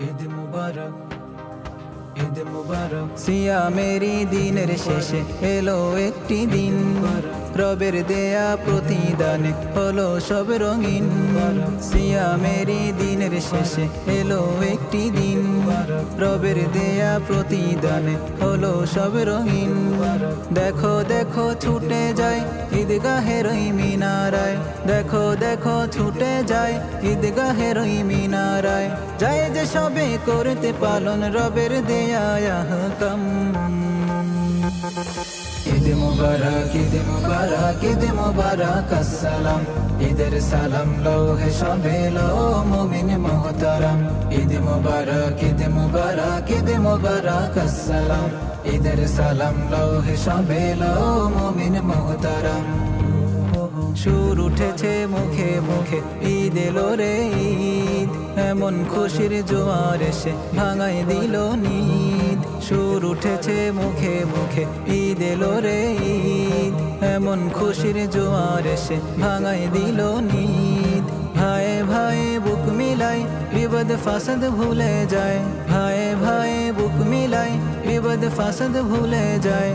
ঈদ মুবারক, ঈদ মুবারক। সিয়ামেরই দিনের শেষে এলো একটি দিন, রবের দেয়া প্রতিদানে হলো সব রঙিন। সিয়ামেরই দিনের শেষে এলো একটি দিন, রবের দেয়া প্রতিদানে হলো সব রঙিন। দেখো দেখো ছুটে যায় ঈদগাহের ওই মিনারায়, দেখো দেখো ছুটে যায় ঈদগাহের ওই মিনারায়। যায় যে সবে করতে পালন রবের দেয়া আহকাম। ঈদ মুবারক, ঈদ মুবারক, ঈদ মুবারক আসসালাম। ঈদের সালাম লৌহে সবে লো মুমিন মুহতারাম। ঈদ মুবারক, ঈদ মুবারক, ঈদ মুবারক আসসালাম। ঈদের সালাম লৌহে সবে লো মুমিন মুহতারাম। সুর উঠেছে মুখে মুখে ঈদ এলো রে ঈদ, এমন খুশির জোয়ার এসে ভাঙাই দিল নিদ। সুর উঠেছে মুখে মুখে ঈদ এলো রে ঈদ, এমন খুশির জোয়ার এসে ভাঙাই দিল নিদ। ভাই ভাই বুক মিলাই বিপদ ফাসাদ ভুলে যায়, ভাই ভাই বুক মিলাই বিপদ ফাসাদ ভুলে যায়।